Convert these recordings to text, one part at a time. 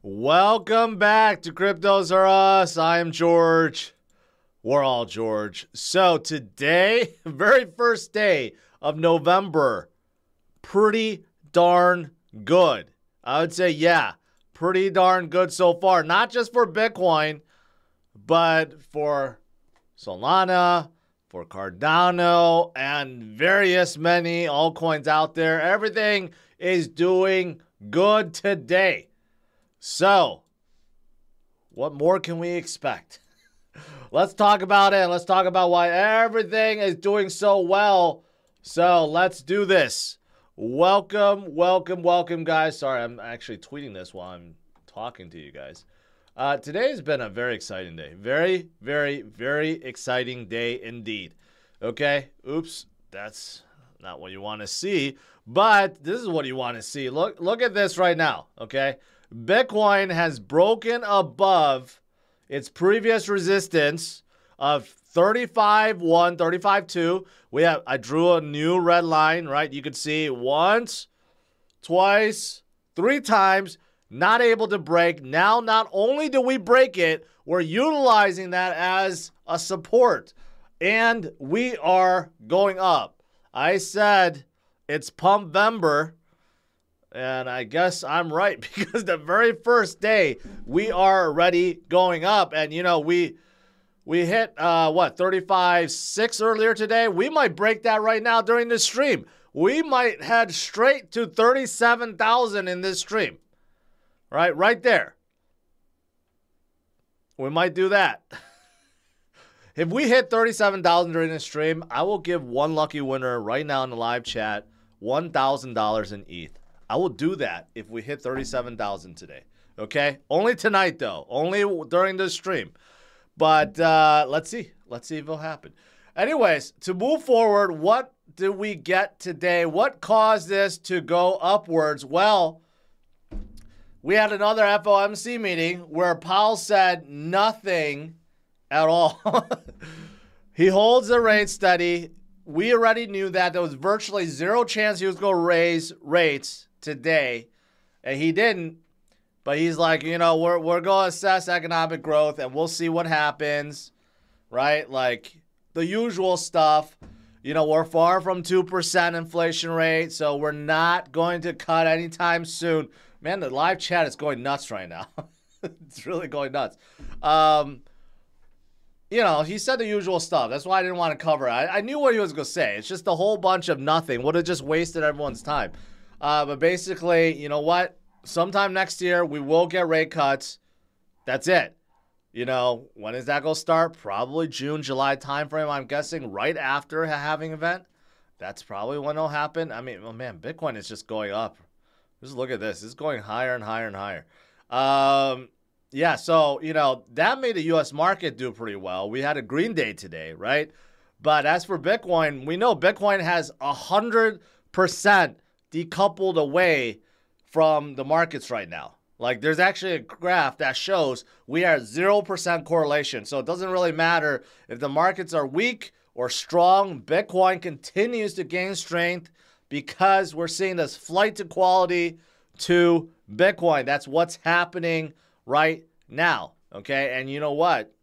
Welcome back to CryptosRus. I am George. We're all George. So today, very first day of November, pretty darn good. I would say, yeah, pretty darn good so far. Not just for Bitcoin, but for Solana, for Cardano, and various many altcoins out there. Everything is doing good today. So, what more can we expect? Let's talk about it. Let's talk about why everything is doing so well. So, let's do this. Welcome, guys. Sorry, I'm actually tweeting this while I'm talking to you guys. Today's been a very exciting day. Very exciting day indeed. Okay? Oops, that's not what you want to see. But this is what you want to see. Look at this right now, okay? Bitcoin has broken above its previous resistance of 35.1, 35.2. I drew a new red line, right? You could see once, twice, 3 times, not able to break. Now, not only do we break it, we're utilizing that as a support. And we are going up. I said it's Pumpvember. And I guess I'm right, because the very first day we are already going up. And, you know, we hit, what, 35.6 earlier today? We might break that right now during the stream. We might head straight to 37,000 in this stream. Right there. We might do that. If we hit 37,000 during the stream, I will give one lucky winner right now in the live chat $1,000 in ETH. I will do that if we hit 37,000 today. Okay? Only tonight, though. Only during the stream. But let's see. Let's see if it'll happen. Anyways, to move forward, what did we get today? What caused this to go upwards? Well, we had another FOMC meeting where Powell said nothing at all. He holds the rate steady. We already knew that. There was virtually zero chance he was going to raise rates today, and he didn't. But he's like, you know, we're going to assess economic growth, and we'll see what happens, right? Like the usual stuff. You know, we're far from 2% inflation rate, so we're not going to cut anytime soon. Man, the live chat is going nuts right now. It's really going nuts. You know, he said the usual stuff. That's why I didn't want to cover it. I knew what he was going to say. It's just a whole bunch of nothing. Would have just wasted everyone's time. But basically, you know what? Sometime next year, we will get rate cuts. That's it. You know, when is that going to start? Probably June, July timeframe. I'm guessing right after a halving event. That's probably when it'll happen. I mean, oh man, Bitcoin is just going up. Just look at this. It's going higher and higher and higher. Yeah, so, you know, that made the U.S. market do pretty well. We had a green day today, right? But as for Bitcoin, we know Bitcoin has 100% decoupled away from the markets right now. Like, there's actually a graph that shows we are 0% correlation. So it doesn't really matter if the markets are weak or strong. Bitcoin continues to gain strength because we're seeing this flight to quality to Bitcoin. That's what's happening right now, okay? And you know what?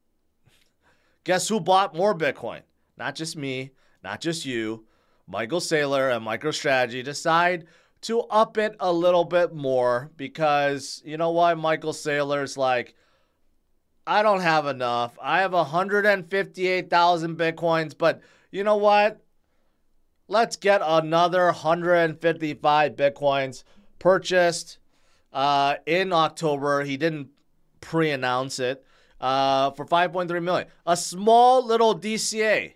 Guess who bought more Bitcoin? Not just me, not just you. Michael Saylor and MicroStrategy decide to up it a little bit more because, you know what? Michael Saylor's like, I don't have enough. I have 158,000 Bitcoins, but you know what? Let's get another 155 Bitcoins purchased in October. He didn't pre-announce it for $5.3 million. A small little DCA,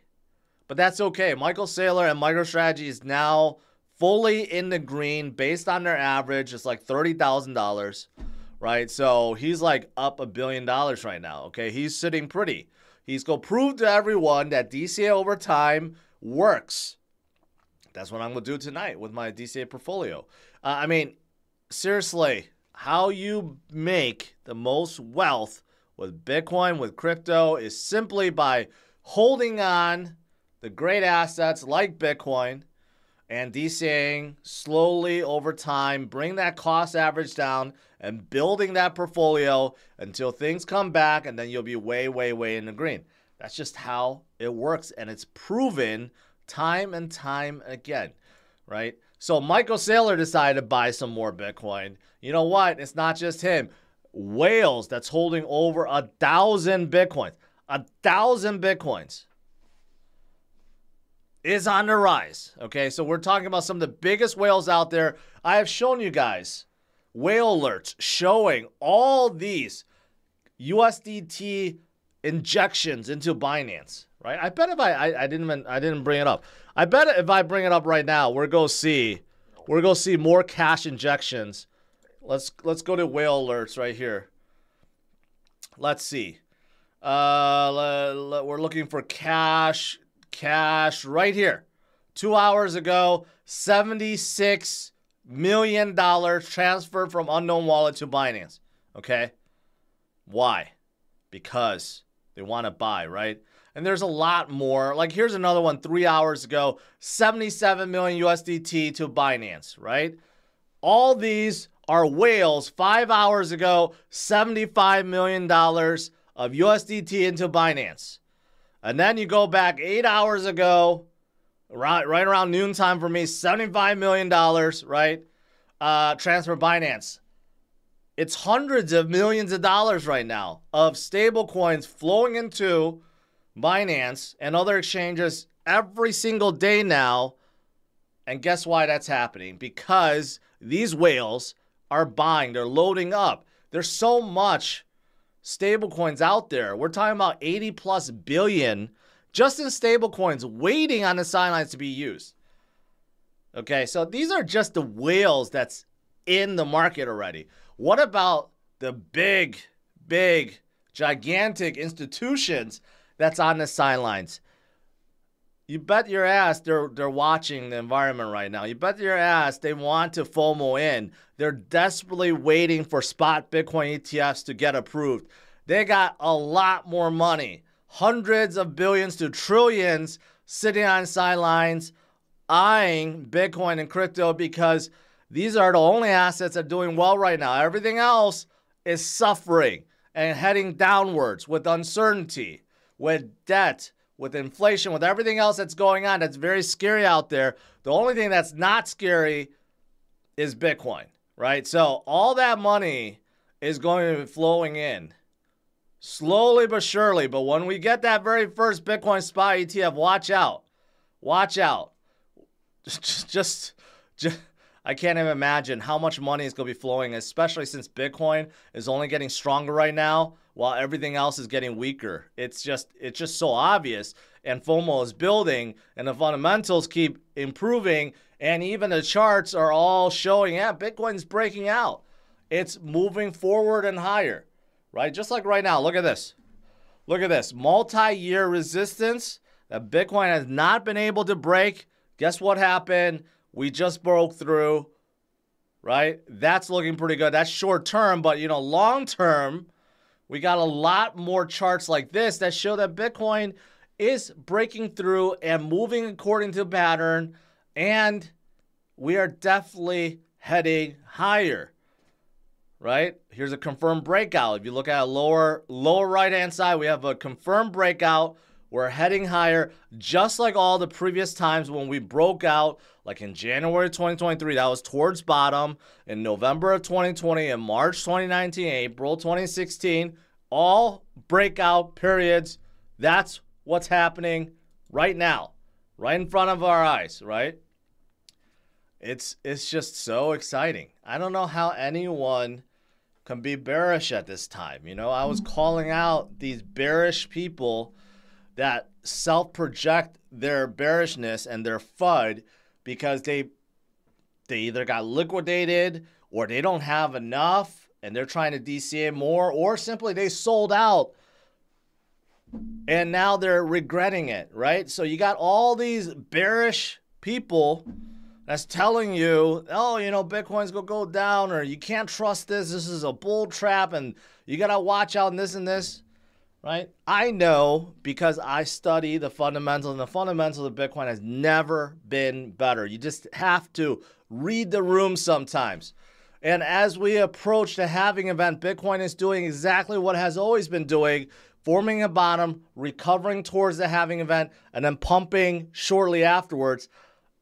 but that's okay. Michael Saylor and MicroStrategy is now fully in the green based on their average. It's like $30,000, right? So he's like up $1 billion right now, okay? He's sitting pretty. He's going to prove to everyone that DCA over time works. That's what I'm going to do tonight with my DCA portfolio. I mean, seriously, how you make the most wealth with Bitcoin, with crypto, is simply by holding on the great assets like Bitcoin, and DCAing slowly over time, bring that cost average down and building that portfolio until things come back, and then you'll be way, way, way in the green. That's just how it works, and it's proven time and time again, right? So Michael Saylor decided to buy some more Bitcoin. You know what? It's not just him. Whales that's holding over 1,000 Bitcoins. 1,000 Bitcoins is on the rise. Okay, so we're talking about some of the biggest whales out there. I have shown you guys whale alerts showing all these USDT injections into Binance, right? I bet if I didn't bring it up. I bet if I bring it up right now, we're gonna see more cash injections. Let's go to whale alerts right here. Let's see. We're looking for cash right here. 2 hours ago, $76 million transferred from unknown wallet to Binance. Okay, why? Because they want to buy, right? And there's a lot more. Like here's another one 3 hours ago, 77 million USDT to Binance, right? All these are whales. 5 hours ago, $75 million of USDT into Binance. And then you go back 8 hours ago, right around noontime for me, $75 million, right? Transfer Binance. It's hundreds of millions of dollars right now of stable coins flowing into Binance and other exchanges every single day now. And guess why that's happening? Because these whales are buying. They're loading up. There's so much stable coins out there. We're talking about 80 plus billion just in stable coins waiting on the sidelines to be used. Okay, so these are just the whales that's in the market already. What about the big, gigantic institutions that's on the sidelines? You bet your ass they're watching the environment right now. You bet your ass they want to FOMO in. They're desperately waiting for spot Bitcoin ETFs to get approved. They got a lot more money, hundreds of billions to trillions sitting on sidelines, eyeing Bitcoin and crypto because these are the only assets that are doing well right now. Everything else is suffering and heading downwards with uncertainty, with debt, with inflation, with everything else that's going on that's very scary out there. The only thing that's not scary is Bitcoin, right? So all that money is going to be flowing in slowly but surely. But when we get that very first Bitcoin spot ETF, watch out. Watch out. Just I can't even imagine how much money is going to be flowing, especially since Bitcoin is only getting stronger right now while everything else is getting weaker. It's just so obvious, and FOMO is building, and the fundamentals keep improving, and even the charts are all showing, yeah, Bitcoin's breaking out. It's moving forward and higher, right? Just like right now, look at this. Look at this, multi-year resistance that Bitcoin has not been able to break. Guess what happened? We just broke through, right? That's looking pretty good. That's short term, but you know, long term, we got a lot more charts like this that show that Bitcoin is breaking through and moving according to pattern, and we are definitely heading higher, right? Here's a confirmed breakout. If you look at a lower right-hand side, we have a confirmed breakout. We're heading higher, just like all the previous times when we broke out, like in January 2023, that was towards bottom. In November of 2020, in March 2019, April 2016, all breakout periods. That's what's happening right now, right in front of our eyes, right? It's just so exciting. I don't know how anyone can be bearish at this time. You know, I was calling out these bearish people that self-project their bearishness and their FUD because they either got liquidated or they don't have enough and they're trying to DCA more, or simply they sold out and now they're regretting it, right? So you got all these bearish people that's telling you, oh, you know, Bitcoin's gonna go down, or you can't trust this. This is a bull trap and you gotta watch out and this and this. right? I know because I study the fundamentals, and the fundamentals of Bitcoin has never been better. You just have to read the room sometimes. And as we approach the halving event, Bitcoin is doing exactly what it has always been doing, forming a bottom, recovering towards the halving event, and then pumping shortly afterwards.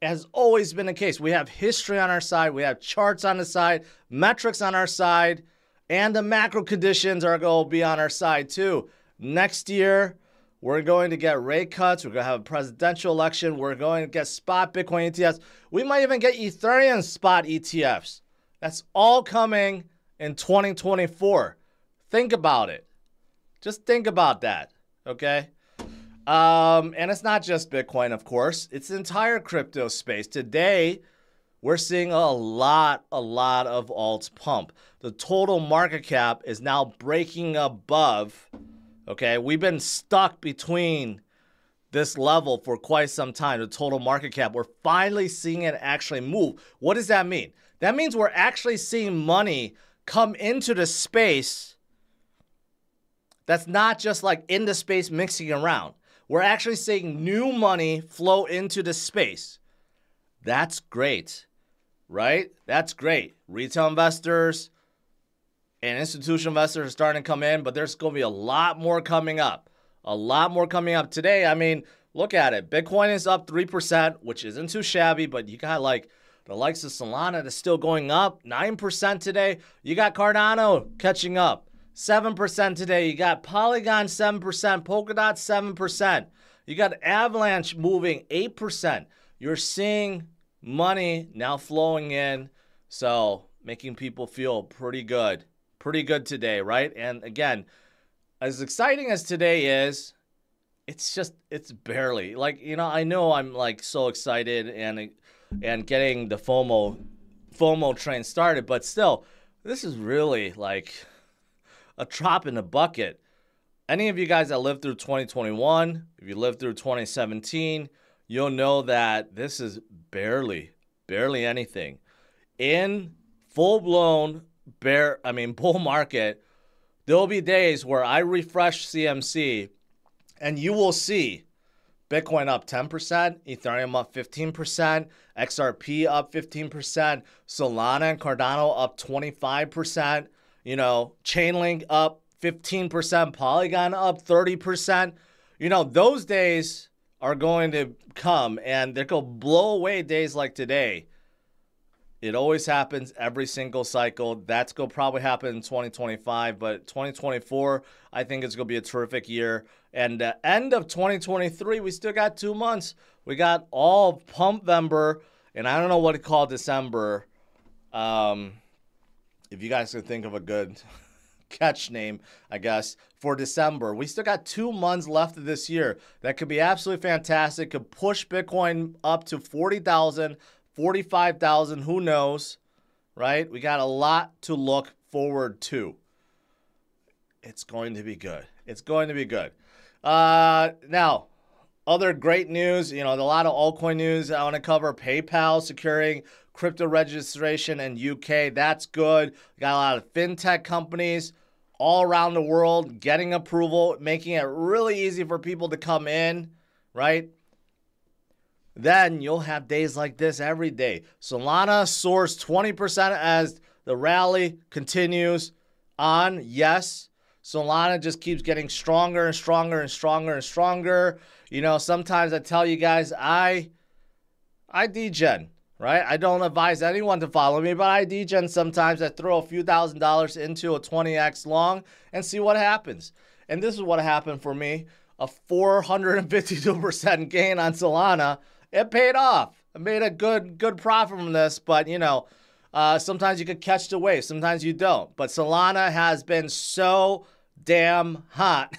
It has always been the case. We have history on our side. We have charts on the side, metrics on our side, and the macro conditions are going to be on our side too. Next year, we're going to get rate cuts. We're going to have a presidential election. We're going to get spot Bitcoin ETFs. We might even get Ethereum spot ETFs. That's all coming in 2024. Think about it. Just think about that, okay? And it's not just Bitcoin, of course. It's the entire crypto space. Today, we're seeing a lot of alts pump. The total market cap is now breaking above. Okay, we've been stuck between this level for quite some time, the total market cap. We're finally seeing it actually move. What does that mean? That means we're actually seeing money come into the space that's not just like in the space mixing around. We're actually seeing new money flow into the space. That's great, right? That's great. Retail investors and institutional investors are starting to come in, but there's going to be a lot more coming up. A lot more coming up today. I mean, look at it. Bitcoin is up 3%, which isn't too shabby, but you got like the likes of Solana that's still going up 9% today. You got Cardano catching up 7% today. You got Polygon 7%, Polkadot 7%. You got Avalanche moving 8%. You're seeing money now flowing in, so making people feel pretty good. Pretty good today, right? And again, as exciting as today is, it's barely like, you know, I know I'm like so excited and getting the FOMO train started, but still, this is really like a drop in the bucket. Any of you guys that lived through 2021, if you lived through 2017, you'll know that this is barely anything. In full-blown bull market, there'll be days where I refresh CMC and you will see Bitcoin up 10%, Ethereum up 15%, XRP up 15%, Solana and Cardano up 25%, you know, Chainlink up 15%, Polygon up 30%. You know, those days are going to come and they're going to blow away days like today. It always happens every single cycle. That's going to probably happen in 2025, but 2024, I think it's going to be a terrific year. And the end of 2023, we still got 2 months. We got all Pumpvember, and I don't know what to call December. If you guys could think of a good catch name, I guess, for December. We still got 2 months left of this year. That could be absolutely fantastic. Could push Bitcoin up to 40,000, 45,000, who knows, right? We got a lot to look forward to. It's going to be good. It's going to be good. Now, other great news, you know, a lot of altcoin news. I want to cover PayPal securing crypto registration in UK. That's good. We got a lot of fintech companies all around the world getting approval, making it really easy for people to come in, right? Then you'll have days like this every day. Solana soars 20% as the rally continues on. Yes, Solana just keeps getting stronger and stronger and stronger and stronger. You know, sometimes I tell you guys, I degen, right? I don't advise anyone to follow me, but I degen sometimes. I throw a few $1,000s into a 20x long and see what happens. And this is what happened for me. A 452% gain on Solana. It paid off. I made a good profit from this, but you know, sometimes you could catch the wave, sometimes you don't. But Solana has been so damn hot,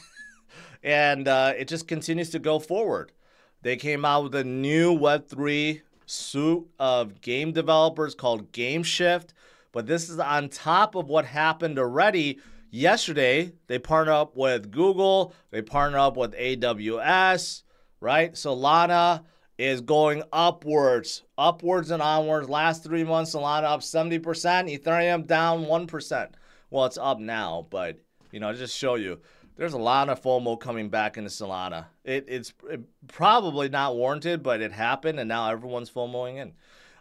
and it just continues to go forward. They came out with a new Web3 suite of game developers called GameShift, but this is on top of what happened already. Yesterday, they partnered up with Google, they partnered up with AWS, right? Solana is going upwards and onwards. Last 3 months, Solana up 70%, Ethereum down 1%. Well, it's up now, but, you know, just show you. there's a lot of FOMO coming back into Solana. It's probably not warranted, but it happened, and now everyone's FOMOing in.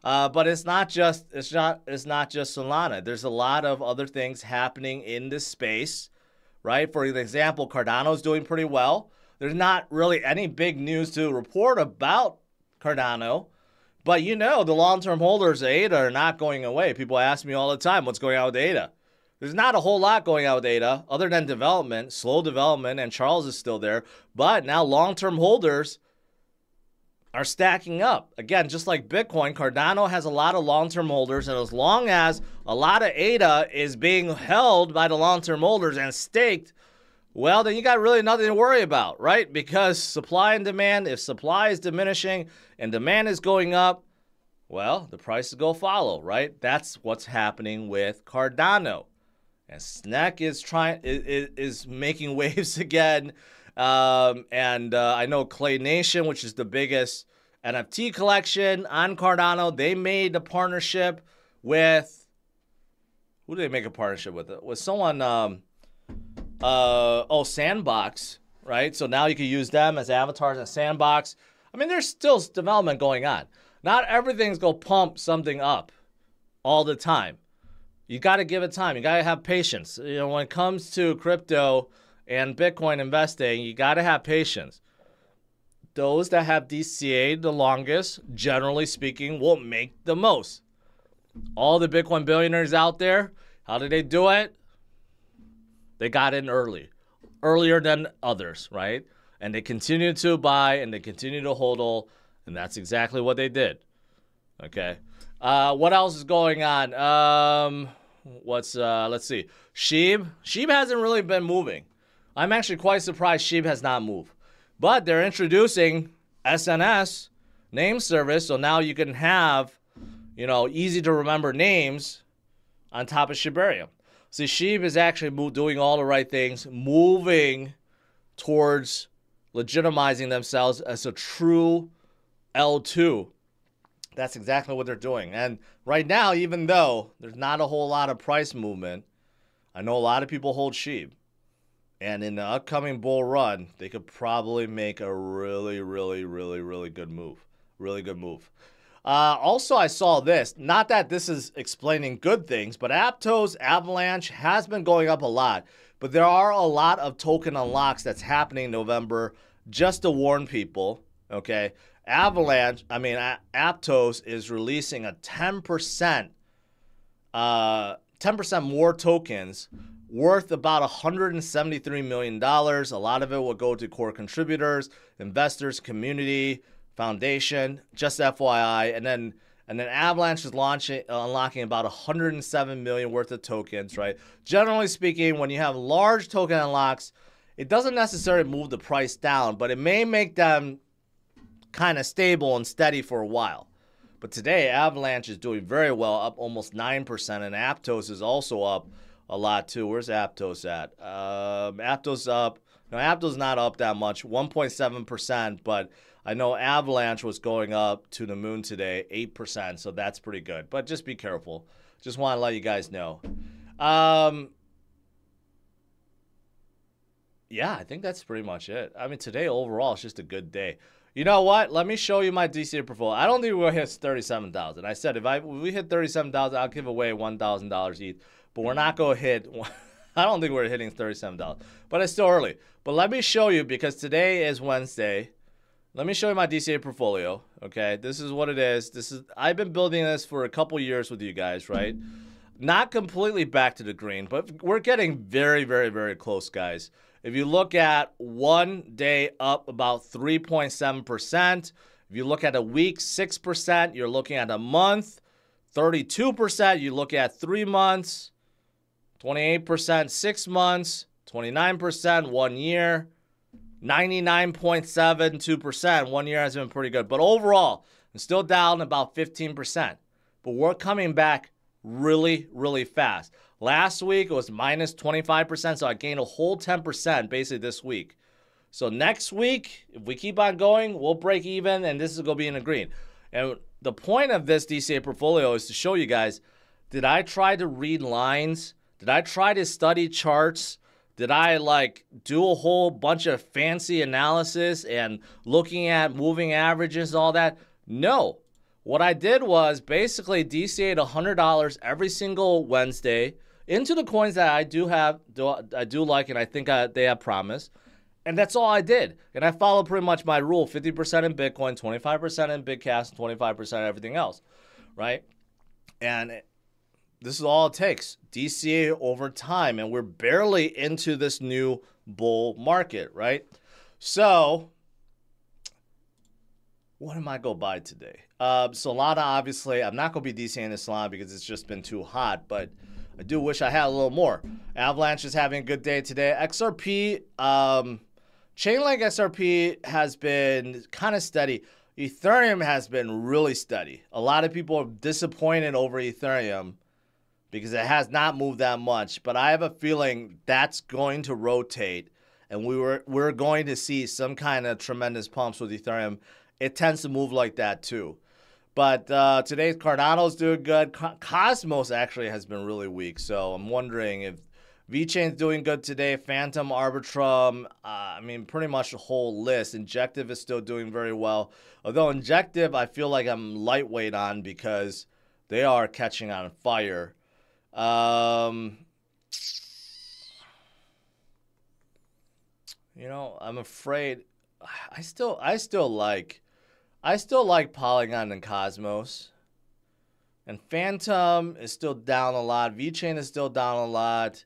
But it's not just Solana. There's a lot of other things happening in this space, right? For example, Cardano's doing pretty well. There's not really any big news to report about Cardano, but you know the long-term holders of ADA are not going away. People ask me all the time, what's going on with ADA? There's not a whole lot going on with ADA other than development, slow development, and Charles is still there. But now long-term holders are stacking up. Again, just like Bitcoin, Cardano has a lot of long-term holders, and as long as a lot of ADA is being held by the long-term holders and staked, well, then you got really nothing to worry about, right? Because supply and demand, if supply is diminishing and demand is going up, well, the prices go follow, right? That's what's happening with Cardano. And SNEC is making waves again. I know Clay Nation, which is the biggest NFT collection on Cardano, they made a partnership with, who did they make a partnership with? With someone, Sandbox, right? So now you can use them as avatars in Sandbox. I mean, there's still development going on. Not everything's going to pump something up all the time. You got to give it time. You got to have patience. You know, when it comes to crypto and Bitcoin investing, you got to have patience. Those that have DCA the longest, generally speaking, will make the most. All the Bitcoin billionaires out there, how did they do it? They got in earlier than others, right? And they continue to buy and they continue to hodl, and that's exactly what they did. Okay. What else is going on? Let's see. Shiba hasn't really been moving. I'm actually quite surprised Shiba has not moved. But they're introducing SNS name service, so now you can have, you know, easy to remember names on top of Shibarium. See, Shiba is actually doing all the right things, moving towards legitimizing themselves as a true L2. That's exactly what they're doing. And right now, even though there's not a whole lot of price movement, I know a lot of people hold Shiba. And in the upcoming bull run, they could probably make a really good move. Really good move. Also, I saw this. Not that this is explaining good things, but Aptos Avalanche has been going up a lot. But there are a lot of token unlocks that's happening in November, just to warn people, okay? Aptos is releasing a 10% more tokens worth about $173 million. A lot of it will go to core contributors, investors, community, foundation, just FYI. And then Avalanche is unlocking about 107 million worth of tokens, right? Generally speaking, when you have large token unlocks, it doesn't necessarily move the price down, but it may make them kind of stable and steady for a while. But today, Avalanche is doing very well, up almost 9%, and Aptos is also up a lot too. Where's Aptos at? Aptos up. No, Aptos not up that much, 1.7%, but I know Avalanche was going up to the moon today, 8%, so that's pretty good. But just be careful. Just want to let you guys know. Yeah, I think that's pretty much it. I mean, today overall, it's just a good day. You know what? Let me show you my DCA portfolio. I don't think we'll hit 37,000. I said if we hit 37,000, I'll give away $1,000 each. But we're not going to hit. I don't think we're hitting $37. But it's still early. But let me show you, because today is Wednesday. Let me show you my DCA portfolio. Okay, this is what it is. I've been building this for a couple years with you guys, right? Not completely back to the green, but we're getting very close, guys. If you look at 1 day up about 3.7%, if you look at a week, 6%, you're looking at a month, 32%, you look at 3 months, 28%, 6 months, 29%, 1 year, 99.72%. 1 year has been pretty good. But overall, it's still down about 15%. But we're coming back really fast. Last week, it was minus 25%, so I gained a whole 10% basically this week. So next week, if we keep on going, we'll break even, and this is going to be in the green. And the point of this DCA portfolio is to show you guys, did I try to read lines? Did I try to study charts Did I like do a whole bunch of fancy analysis and looking at moving averages and all that? No. What I did was basically DCA'd $100 every single Wednesday into the coins that I do like, and I think they have promise. And that's all I did. And I followed pretty much my rule: 50% in Bitcoin, 25% in Bitcash, and 25% everything else, right? And this is all it takes. DCA over time, and we're barely into this new bull market, right? So, what am I going to buy today? Solana, obviously, I'm not going to be DCAing the Solana because it's just been too hot, but I do wish I had a little more. Avalanche is having a good day today. XRP, Chainlink XRP has been kind of steady. Ethereum has been really steady. A lot of people are disappointed over Ethereum because it has not moved that much, but I have a feeling that's going to rotate, and we're going to see some kind of tremendous pumps with Ethereum. It tends to move like that too. But today's Cardano's doing good. Cosmos actually has been really weak, so I'm wondering if VeChain's doing good today. Phantom, Arbitrum, I mean, pretty much the whole list. Injective is still doing very well. Although Injective, I feel like I'm lightweight on because they are catching on fire. You know, I'm afraid I still like Polygon and Cosmos. And Phantom is still down a lot. VeChain is still down a lot.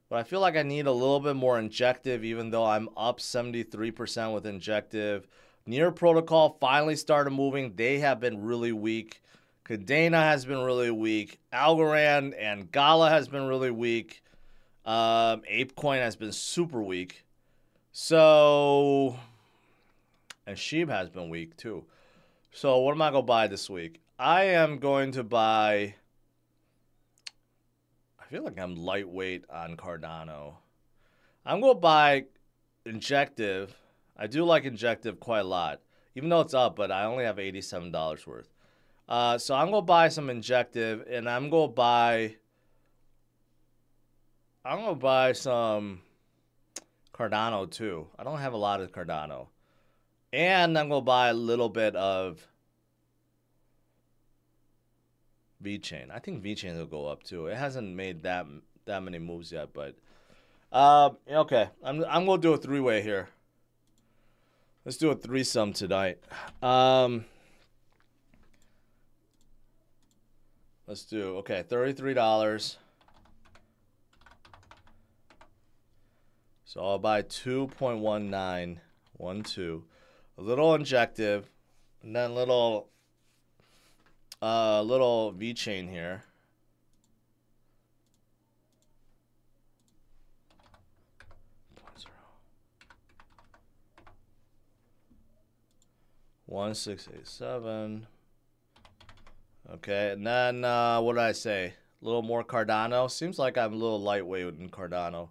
But I feel like I need a little bit more Injective, even though I'm up 73% with Injective. Near Protocol finally started moving. They have been really weak. Cardano has been really weak. Algorand and Gala has been really weak. ApeCoin has been super weak. So, and Shiba has been weak too. So what am I going to buy this week? I am going to buy, I feel like I'm lightweight on Cardano. I'm going to buy Injective. I do like Injective quite a lot, even though it's up, but I only have $87 worth. So I'm going to buy some Injective, and I'm going to buy some Cardano too. I don't have a lot of Cardano. And I'm going to buy a little bit of VeChain. I think VeChain will go up too. It hasn't made that many moves yet, but okay. I'm going to do a three-way here. Let's do a threesome tonight. Let's do, okay, $33. So I'll buy 2.1912. A little Injective, and then little VeChain here. $1.687. Okay, and then what did I say? A little more Cardano. Seems like I'm a little lightweight in Cardano.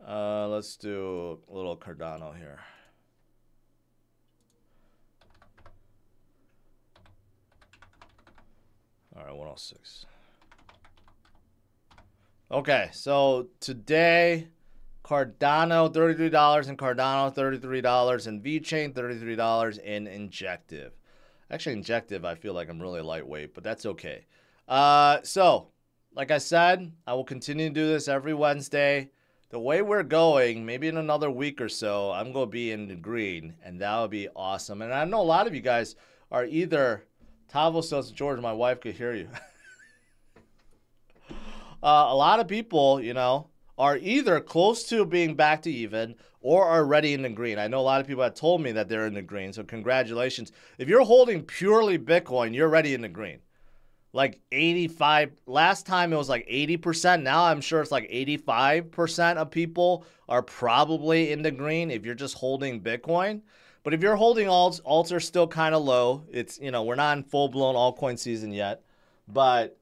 Let's do a little Cardano here. All right, 106. Okay, so today, Cardano, $33 in Cardano, $33 in VeChain, $33 in Injective. Actually, Injective, I feel like I'm really lightweight, but that's okay. So, like I said, I will continue to do this every Wednesday. The way we're going, maybe in another week or so, I'm going to be in the green, and that would be awesome. And I know a lot of you guys are either... Tavo says, George, my wife could hear you. A lot of people, you know, are either close to being back to even or are already in the green. I know a lot of people have told me that they're in the green, so congratulations. If you're holding purely Bitcoin, you're already in the green. Like 85, last time it was like 80%. Now I'm sure it's like 85% of people are probably in the green if you're just holding Bitcoin. But if you're holding alts are still kind of low. It's, you know, we're not in full-blown altcoin season yet. But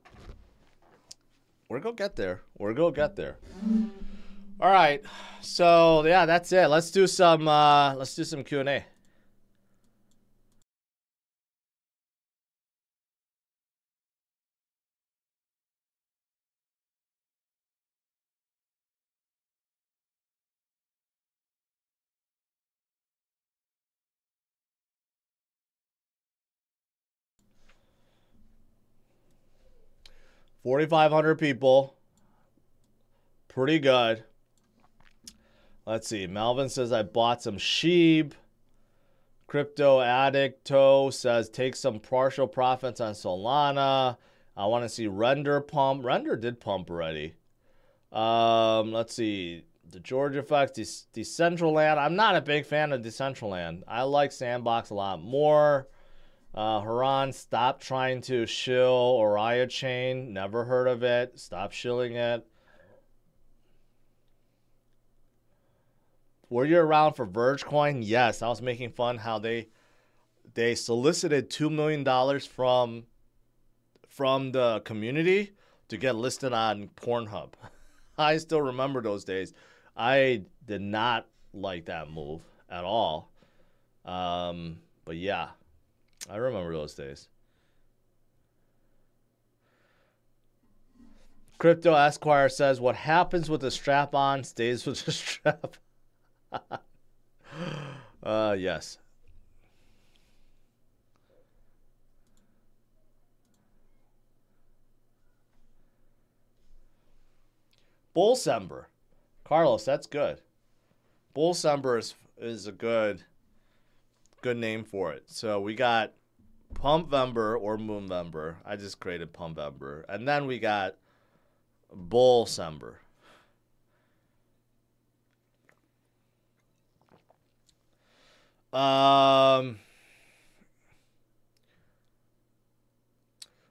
we're going to get there. We're going to get there. All right. So, yeah, that's it. Let's do some Q&A. 4,500 people. Pretty good. Let's see. Melvin says, I bought some Shiba. Crypto Addicto says, take some partial profits on Solana. I want to see Render pump. Render did pump already. Let's see. The Georgia Effect, Decentraland. I'm not a big fan of Decentraland. I like Sandbox a lot more. Haran, stop trying to shill Orion Chain. Never heard of it. Stop shilling it. Were you around for Vergecoin? Yes, I was making fun how they solicited $2 million from the community to get listed on Pornhub. I still remember those days. I did not like that move at all. But yeah, I remember those days. Crypto Esquire says, what happens with the strap on stays with the strap. Yes. Bullsember. Carlos, that's good. Bullsember is a good name for it. So we got Pumpvember or Moonvember. I just created Pumpvember. And then we got Bullsember.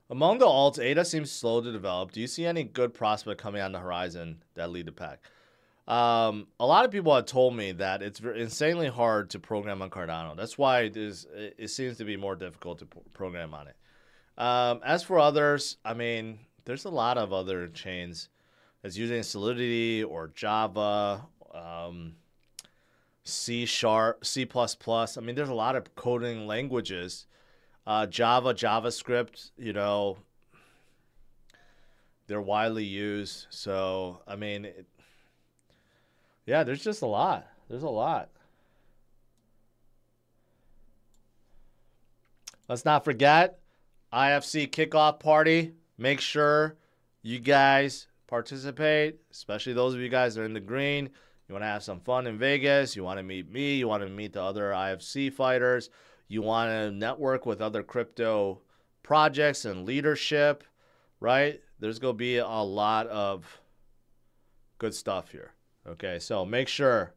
Among the alts, ADA seems slow to develop. Do you see any good prospect coming on the horizon that lead the pack? A lot of people have told me that it's insanely hard to program on Cardano. That's why it seems to be more difficult to program on it. As for others, I mean, there's a lot of other chains that's using Solidity or Java, C#, C++. I mean, there's a lot of coding languages. Java, JavaScript, you know, they're widely used. So, I mean, yeah, there's just a lot. There's a lot. Let's not forget, IFC kickoff party. Make sure you guys participate, especially those of you guys that are in the green. You want to have some fun in Vegas. You want to meet me. You want to meet the other IFC fighters. You want to network with other crypto projects and leadership, right? There's going to be a lot of good stuff here. Okay, so make sure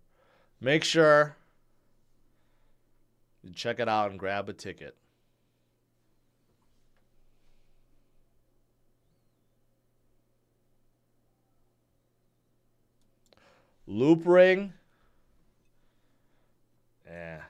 you check it out and grab a ticket. Loop ring. Yeah,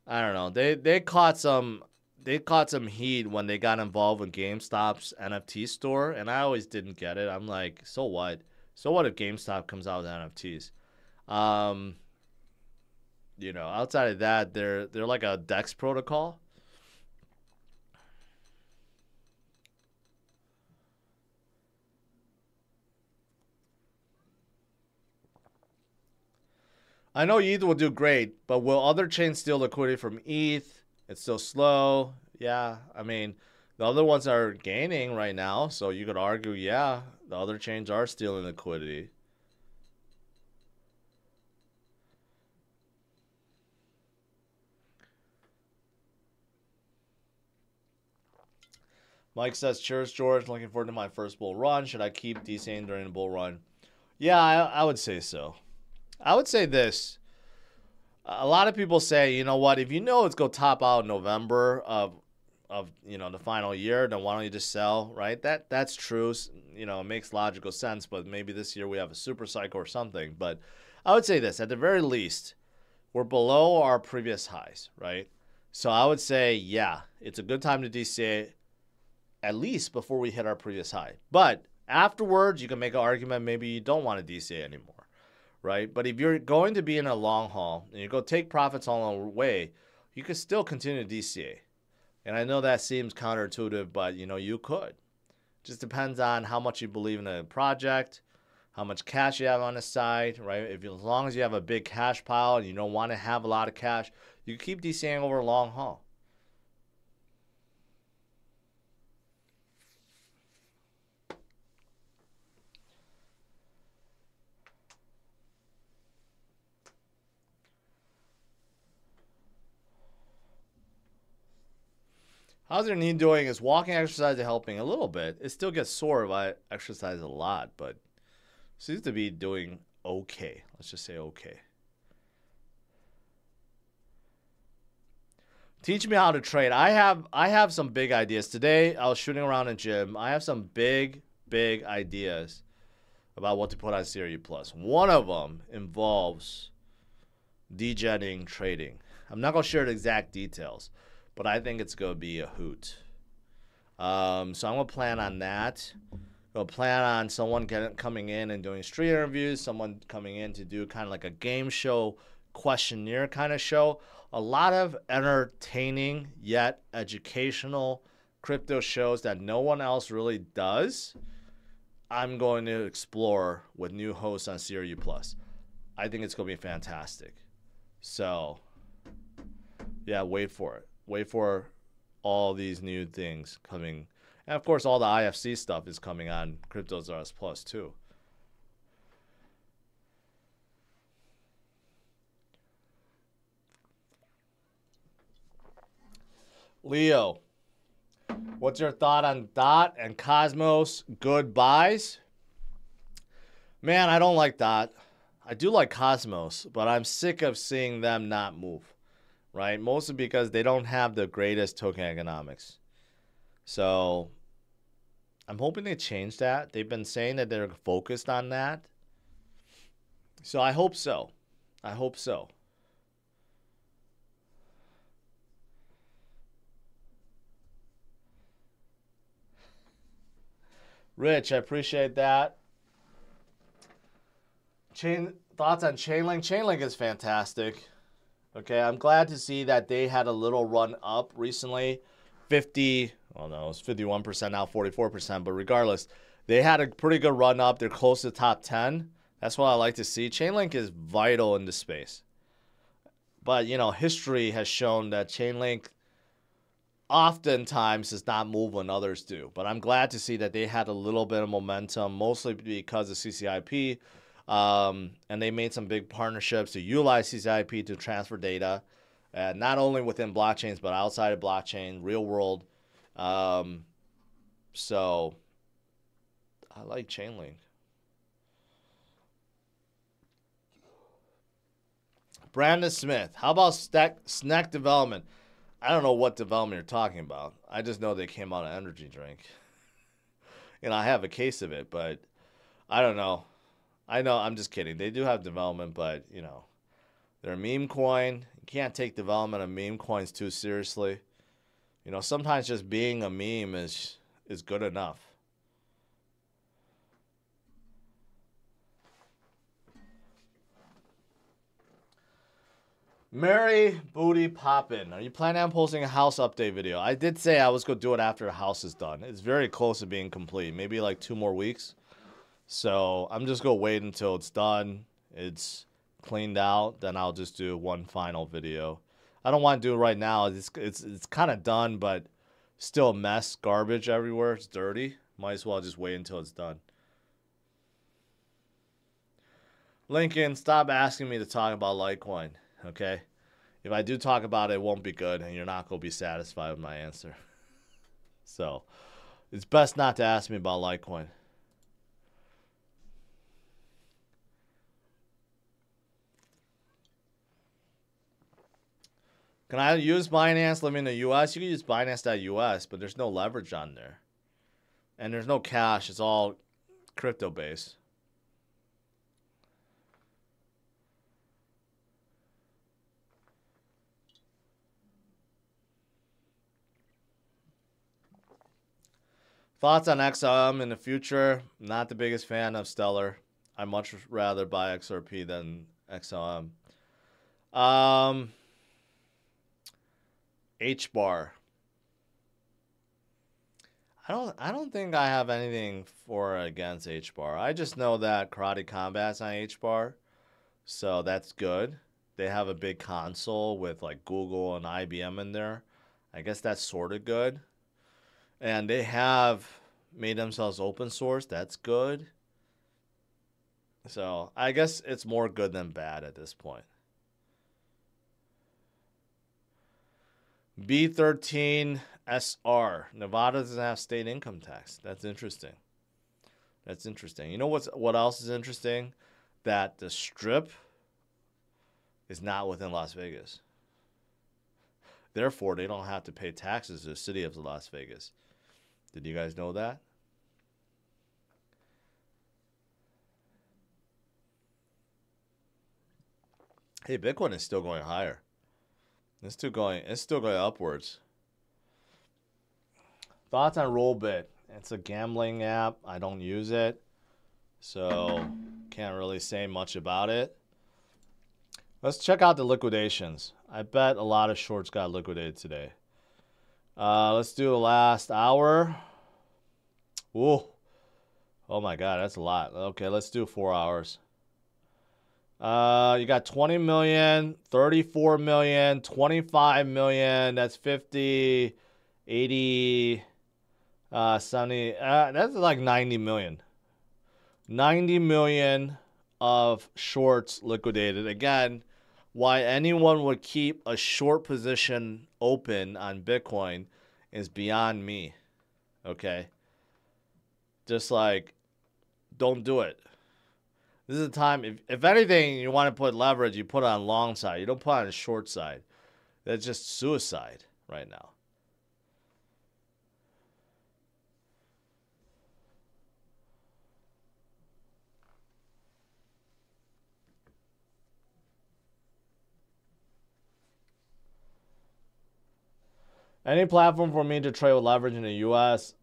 I don't know. They caught some heat when they got involved with GameStop's NFT store, and I always didn't get it. I'm like, so what? So what if GameStop comes out with NFTs? You know, outside of that, they're like a DEX protocol. I know ETH will do great, but will other chains steal liquidity from ETH? It's still slow. Yeah, I mean, the other ones are gaining right now, so you could argue, yeah, the other chains are stealing liquidity. Mike says, cheers, George. Looking forward to my first bull run. Should I keep DCing during the bull run? Yeah, I would say so. I would say this. A lot of people say, you know what, if you know it's going to top out in November of you know, the final year, then why don't you just sell, right? That's true. You know, it makes logical sense, but maybe this year we have a super cycle or something. But I would say this, at the very least, we're below our previous highs, right? So I would say, yeah, it's a good time to DCA at least before we hit our previous high. But afterwards, you can make an argument maybe you don't want to DCA anymore, right? But if you're going to be in a long haul and you go take profits all the way, you can still continue to DCA. And I know that seems counterintuitive, but you know, you could. Just depends on how much you believe in a project, how much cash you have on the side, right? As long as you have a big cash pile and you don't want to have a lot of cash, you keep DCAing over a long haul. How's your knee doing? Is walking exercise helping a little bit? It still gets sore if I exercise a lot, but seems to be doing okay. Let's just say okay. Teach me how to trade. I have some big ideas. Today, I was shooting around in gym. I have some big ideas about what to put on Series Plus. One of them involves degenning trading. I'm not going to share the exact details, but I think it's going to be a hoot. So I'm going to plan on that. I'm going to plan on someone coming in and doing street interviews, someone coming in to do kind of like a game show questionnaire kind of show. A lot of entertaining yet educational crypto shows that no one else really does. I'm going to explore with new hosts on Series Plus. I think it's going to be fantastic. So, yeah, wait for it. Wait for all these new things coming. And, of course, all the IFC stuff is coming on CryptosRus Plus, too. Leo, what's your thought on DOT and Cosmos good buys? Man, I don't like DOT. I do like Cosmos, but I'm sick of seeing them not move, right? Mostly because they don't have the greatest token economics. So I'm hoping they change that. They've been saying that they're focused on that. So I hope so. I hope so. Rich, I appreciate that. Thoughts on Chainlink? Chainlink is fantastic. Okay, I'm glad to see that they had a little run up recently. 50, oh no, it's 51% now, 44%. But regardless, they had a pretty good run up. They're close to the top 10. That's what I like to see. Chainlink is vital in this space. But, you know, history has shown that Chainlink oftentimes does not move when others do. But I'm glad to see that they had a little bit of momentum, mostly because of CCIP. And they made some big partnerships to utilize CCIP to transfer data, not only within blockchains, but outside of blockchain, real world. So I like Chainlink. Brandon Smith, how about snack development? I don't know what development you're talking about. I just know they came out of energy drink. And I have a case of it, but I don't know. I know, I'm just kidding. They do have development, but, you know, they're a meme coin. You can't take development of meme coins too seriously. You know, sometimes just being a meme is good enough. Mary Booty Poppin'. Are you planning on posting a house update video? I did say I was going to do it after the house is done. It's very close to being complete. Maybe like 2 more weeks. So I'm just going to wait until it's done. It's cleaned out. Then I'll just do one final video. I don't want to do it right now. It's kind of done, but still a mess. Garbage everywhere. It's dirty. Might as well just wait until it's done. Lincoln, stop asking me to talk about Litecoin. Okay? If I do talk about it, it won't be good, and you're not going to be satisfied with my answer. So, it's best not to ask me about Litecoin. Can I use Binance living in the U.S.? You can use Binance.us, but there's no leverage on there. And there's no cash. It's all crypto-based. Thoughts on XRP in the future? Not the biggest fan of Stellar. I much rather buy XRP than XRP. H-bar. I don't think I have anything for or against H-bar. I just know that Karate Combat's on H-bar, so that's good. They have a big console with like Google and IBM in there. I guess that's sort of good. And they have made themselves open source. That's good. So I guess it's more good than bad at this point. B13 SR. Nevada doesn't have state income tax. That's interesting. That's interesting. You know what else is interesting? That the Strip is not within Las Vegas. Therefore, they don't have to pay taxes to the city of Las Vegas. Did you guys know that? Hey, Bitcoin is still going higher. It's still going upwards. Thoughts on Rollbit? It's a gambling app. I don't use it, so can't really say much about it. Let's check out the liquidations. I bet a lot of shorts got liquidated today. Let's do the last hour. Ooh. Oh my God, that's a lot. Okay, let's do 4 hours. You got 20 million, 34 million, 25 million. That's 50, 80, 70. That's like 90 million. 90 million of shorts liquidated. Again, why anyone would keep a short position open on Bitcoin is beyond me. Okay? Just like, don't do it. This is a time, if anything, you want to put leverage, you put it on long side. You don't put it on the short side. That's just suicide right now. Any platform for me to trade with leverage in the U.S.,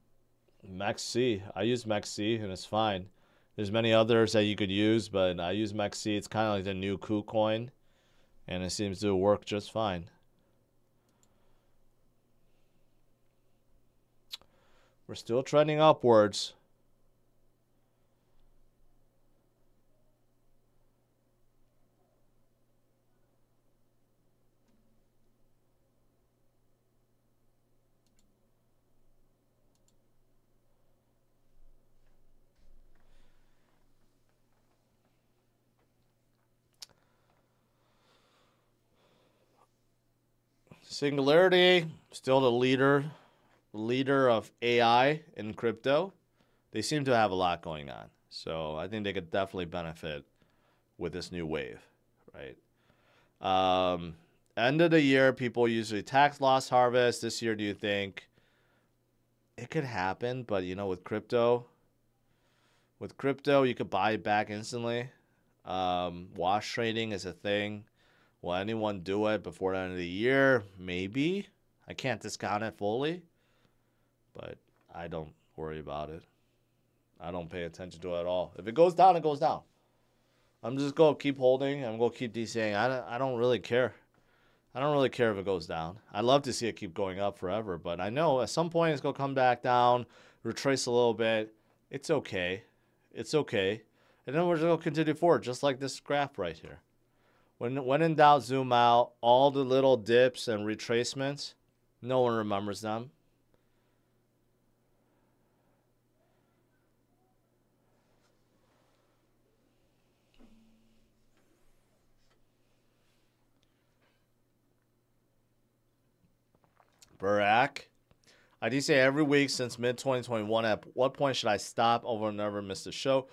MEXC. I use MEXC, and it's fine. There's many others that you could use, but I use MEXC. It's kind of like the new KuCoin, and it seems to work just fine. We're still trending upwards. Singularity, still the leader of AI in crypto. They seem to have a lot going on. So I think they could definitely benefit with this new wave, right? End of the year, people usually tax loss harvest. This year, do you think it could happen? But, you know, with crypto, you could buy it back instantly. Wash trading is a thing. Will anyone do it before the end of the year? Maybe. I can't discount it fully, but I don't worry about it. I don't pay attention to it at all. If it goes down, it goes down. I'm just going to keep holding. I'm going to keep DCing. I don't really care. I don't really care if it goes down. I'd love to see it keep going up forever, but I know at some point it's going to come back down, retrace a little bit. It's okay. It's okay. And then we're just going to continue forward, just like this graph right here. When in doubt, zoom out. All the little dips and retracements, no one remembers them. Barack, I do say every week since mid-2021, at what point should I stop over and never miss the show?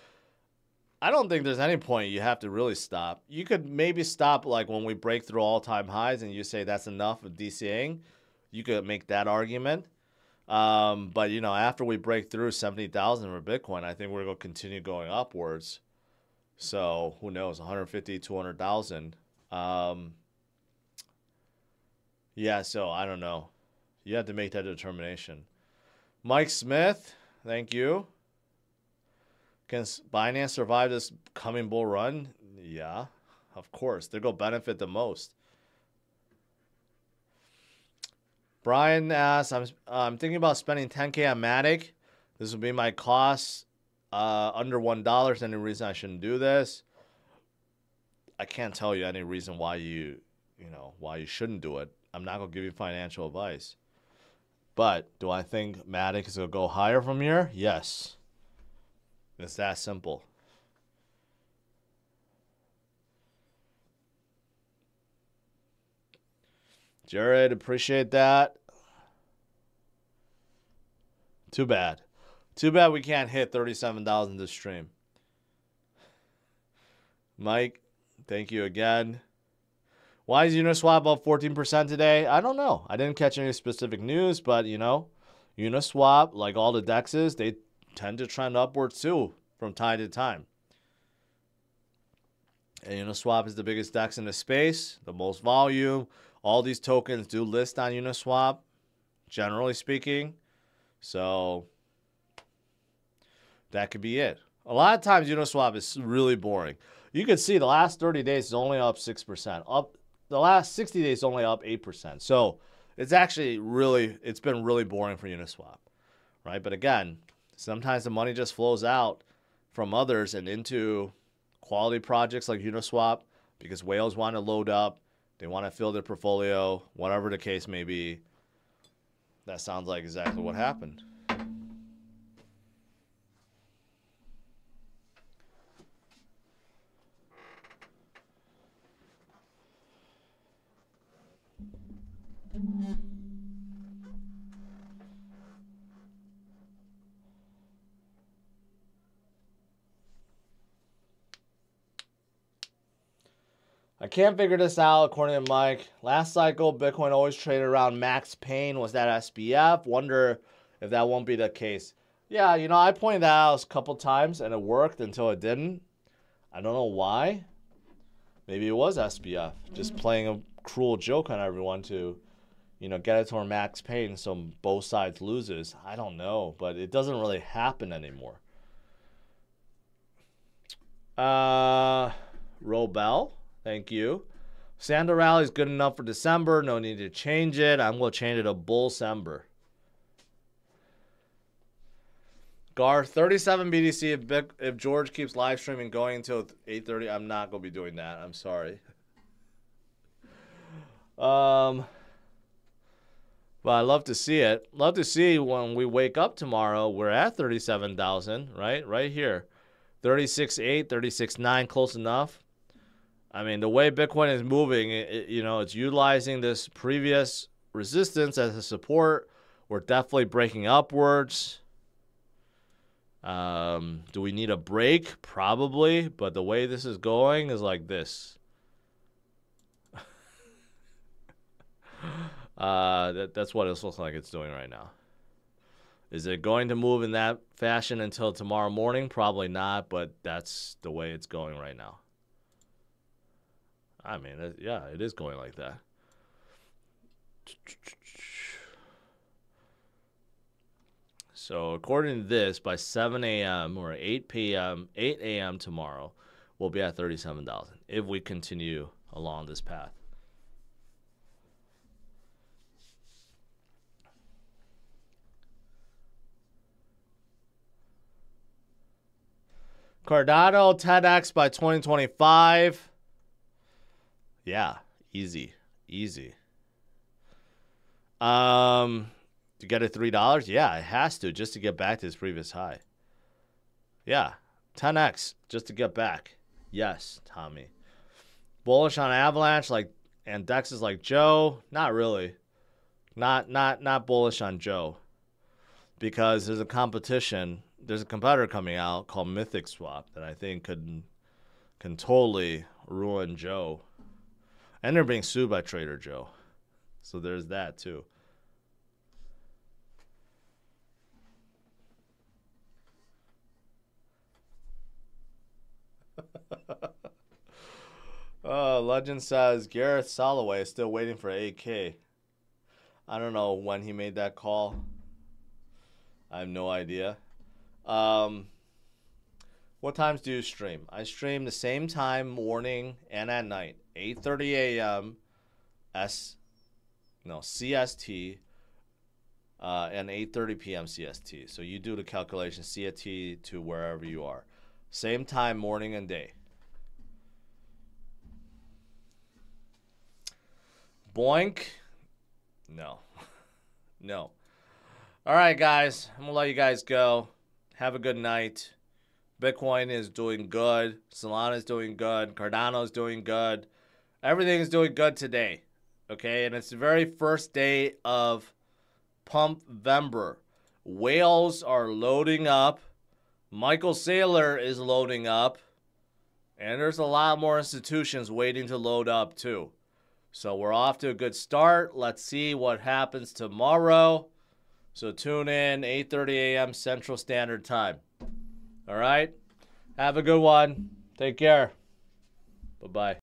I don't think there's any point you have to really stop. You could maybe stop like when we break through all-time highs and you say that's enough of DCAing. You could make that argument. But, you know, after we break through 70,000 for Bitcoin, I think we're going to continue going upwards. So, who knows, 150, 200,000. Yeah, so I don't know. You have to make that determination. Mike Smith, thank you. Can Binance survive this coming bull run? Yeah, of course. They're going to benefit the most. Brian asks, I'm thinking about spending $10K on Matic. This will be my cost under $1. Any reason I shouldn't do this? I can't tell you any reason why you shouldn't do it. I'm not going to give you financial advice. But do I think Matic is going to go higher from here? Yes. It's that simple. Jared, appreciate that. Too bad. Too bad we can't hit 37,000 this stream. Mike, thank you again. Why is Uniswap up 14% today? I don't know. I didn't catch any specific news, but, you know, Uniswap, like all the DEXs, they tend to trend upwards too from time to time. And Uniswap is the biggest DEX in the space, the most volume. All these tokens do list on Uniswap, generally speaking. So that could be it. A lot of times Uniswap is really boring. You can see the last 30 days is only up 6%. The last 60 days is only up 8%. So it's actually it's been really boring for Uniswap, right? But again, sometimes the money just flows out from others and into quality projects like Uniswap because whales want to load up. They want to fill their portfolio, whatever the case may be. That sounds like exactly what happened. I can't figure this out according to Mike. Last cycle, Bitcoin always traded around max pain. Was that SBF? Wonder if that won't be the case. Yeah, you know, I pointed that out a couple times and it worked until it didn't. I don't know why. Maybe it was SBF. Just playing a cruel joke on everyone to, you know, get it to our max pain so both sides loses. I don't know, but it doesn't really happen anymore. Robel. Thank you. Sandal Rally is good enough for December. No need to change it. I'm going to change it to Bullcember. Gar, 37 BTC. If George keeps live streaming going until 8:30, I'm not going to be doing that. I'm sorry. But I love to see it. Love to see when we wake up tomorrow, we're at 37,000, right? Right here. 36.8, 36.9, close enough. I mean, the way Bitcoin is moving, you know, it's utilizing this previous resistance as a support. We're definitely breaking upwards. Do we need a break? Probably. But the way this is going is like this. That's what it looks like it's doing right now. Is it going to move in that fashion until tomorrow morning? Probably not, but that's the way it's going right now. I mean, yeah, it is going like that. So according to this, by 7 a.m. or 8 p.m., 8 a.m. tomorrow, we'll be at 37,000 if we continue along this path. Cardano 10x by 2025. Yeah, easy. To get it $3? Yeah, it has to just to get back to its previous high. Yeah, 10x just to get back. Yes, Tommy. Bullish on Avalanche and DEXs like Joe? Not really. Not bullish on Joe. Because there's a competition. There's a competitor coming out called Mythic Swap that I think can totally ruin Joe. And they're being sued by Trader Joe. So there's that too. Legend says Gareth Soloway is still waiting for 8K. I don't know when he made that call. I have no idea. What times do you stream? I stream the same time, morning and at night. 8:30 a.m. CST and 8:30 p.m. CST. So you do the calculation CST to wherever you are. Same time, morning and day. Boink. No. No. All right, guys. I'm going to let you guys go. Have a good night. Bitcoin is doing good. Solana is doing good. Cardano is doing good. Everything is doing good today. Okay? And it's the very first day of Pumpvember, Whales are loading up. Michael Saylor is loading up. And there's a lot more institutions waiting to load up too. So we're off to a good start. Let's see what happens tomorrow. So tune in 8:30 a.m. Central Standard Time. All right? Have a good one. Take care. Bye-bye.